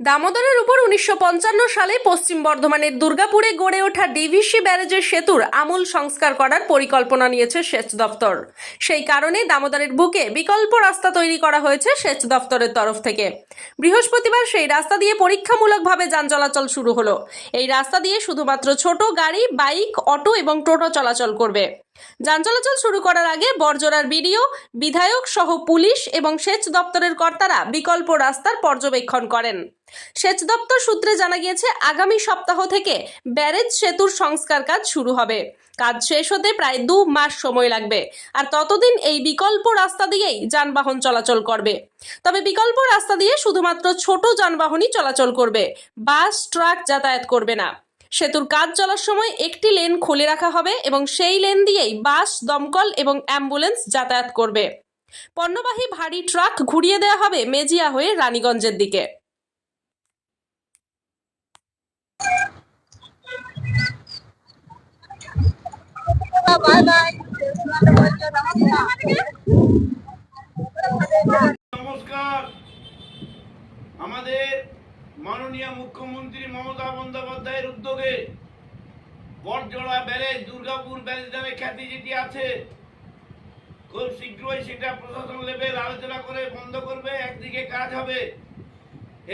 দামোদরের উপর 1955 সালে পশ্চিম বর্ধমানের দুর্গাপুরে গড়ে ওঠা ডিভিসি ব্যারেজের সেতুর আমূল সংস্কার করার পরিকল্পনা নিয়েছে সেচ দপ্তর। সেই কারণে দামোদরের বুকে বিকল্প রাস্তা তৈরি করা হয়েছে সেচ দপ্তরের তরফ থেকে। বৃহস্পতিবার সেই রাস্তা দিয়ে পরীক্ষামূলকভাবে যান চলাচল শুরু হলো। এই রাস্তা দিয়ে শুধুমাত্র ছোট গাড়ি, বাইক, অটো এবং টোটো চলাচল করবে। যান চলাচল শুরু করার আগে বরজোড়ার বিডিও, বিধায়ক সহ পুলিশ এবং সেচ দপ্তরের কর্তারা বিকল্প রাস্তার পর্যবেক্ষণ করেন। সেচ দপ্তর সূত্রে জানা গিয়েছে, আগামী সপ্তাহ থেকে ব্যারেজ সেতুর সংস্কার কাজ শুরু হবে। কাজ শেষ হতে প্রায় 2 মাস সময় লাগবে, আর ততদিন এই বিকল্প রাস্তা দিয়েই যানবাহন চলাচল করবে। তবে বিকল্প রাস্তা দিয়ে শুধুমাত্র ছোট যানবাহনই চলাচল করবে, বাস, ট্রাক যাতায়াত করবে না। সেতুর কাজ চলার সময় একটি লেন খুলে রাখা হবে এবং সেই লেন দিয়েই বাস, দমকল এবং অ্যাম্বুলেন্স যাতায়াত করবে। পণ্যবাহী ভারী ট্রাক ঘুরিয়ে দেওয়া হবে মেজিয়া হয়ে রানীগঞ্জের দিকে। নমস্কার। আমাদের মাননীয় মুখ্যমন্ত্রী মমতা বন্দ্যোপাধ্যায়ের উদ্যোগে বরজোড়া ব্যারেজ, দুর্গাপুর ব্যারেজ নামে খ্যাতি যেটি আছে, খুব শীঘ্রই সেটা প্রশাসন লেভেল আলোচনা করে বন্ধ করবে। একদিকে কাজ হবে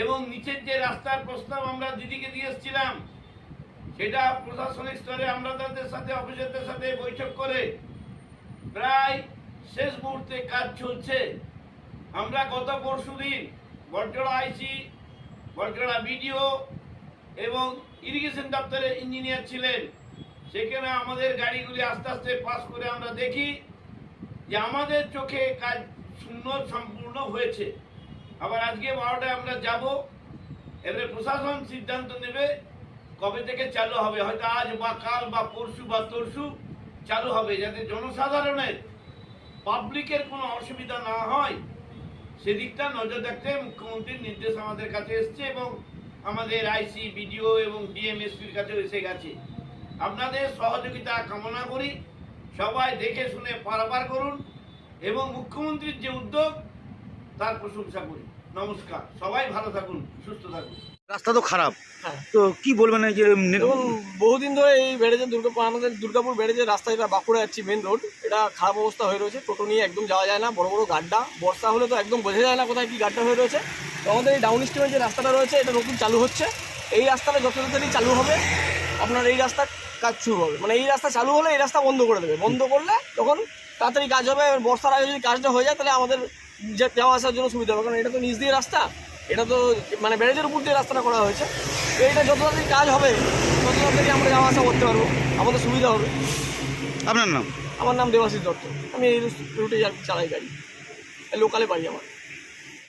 এবং নিচের যে রাস্তার প্রস্তাব আমরা দিদিকে দিয়ে এসেছিলাম, সেটা প্রশাসনিক স্তরে আমরা তাদের সাথে, অফিসারদের সাথে বৈঠক করে প্রায় শেষ মুহূর্তে কাজ চলছে। আমরা গত পরশুদিন বরজোড়া আইসি, বরজোড়া বিডিও এবং ইরিগেশন দপ্তরের ইঞ্জিনিয়ার ছিলেন, সেখানে আমাদের গাড়িগুলি আস্তে আস্তে পাস করে আমরা দেখি যে আমাদের চোখে কাজ সুন্দর সম্পূর্ণ হয়েছে। আবার আজকে 12টায় আমরা যাব, এবারে প্রশাসন সিদ্ধান্ত নেবে কবে থেকে চালু হবে। হয়তো আজ বা কাল বা পরশু বা তরশু চালু হবে, যাতে জনসাধারণের, পাবলিকের কোনো অসুবিধা না হয় সেদিকটা নজর রাখতে মুখ্যমন্ত্রীর নির্দেশ আমাদের কাছে এসছে এবং আমাদের আইসি, বিডিও এবং ডিএমএসপির কাছে এসে গেছে। আপনাদের সহযোগিতা কামনা করি, সবাই দেখে শুনে পারাপার করুন এবং মুখ্যমন্ত্রীর যে উদ্যোগ তার প্রশংসা করি। নমস্কার, সবাই ভালো থাকুন, সুস্থ থাকুন। রাস্তা তো খারাপ, তো কি বলবেন? এই যে এবং বহুদিন ধরে এই ব্যারেজের আমাদের দুর্গাপুর ব্যারেজের রাস্তা, এটা বাঁকুড়া যাচ্ছি মেন রোড, এটা খারাপ অবস্থা হয়ে রয়েছে। টোটো নিয়ে একদম যাওয়া যায় না, বড় বড় গাড্ডা, বর্ষা হলে তো একদম বোঝা যায় না কোথায় কি গাড্ডা হয়ে রয়েছে। তো আমাদের এই ডাউন স্ট্রিমের যে রাস্তাটা রয়েছে, এটা নতুন চালু হচ্ছে। এই রাস্তাটা যত তাড়াতাড়ি চালু হবে, আপনার এই রাস্তার কাজ শুরু হবে। মানে এই রাস্তা চালু হলে এই রাস্তা বন্ধ করে দেবে, বন্ধ করলে তখন তাড়াতাড়ি কাজ হবে। বর্ষার আগে যদি কাজটা হয়ে যায়, তাহলে আমাদের যাওয়া আসার জন্য সুবিধা হবে, কারণ এটা তো নিচ দিয়ে রাস্তা, এটা তো মানে ব্যারেজের উপর দিয়ে রাস্তাটা করা হয়েছে। তো এটা যত তাড়াতাড়ি কাজ হবে তত তাড়াতাড়ি আমরা যাওয়া আসা করতে পারবো, আমাদের সুবিধা হবে। আপনার নাম? আমার নাম দেবাশিস দত্ত, আমি এই রুটে চালাই গাড়ি, লোকালে বাড়ি আমার।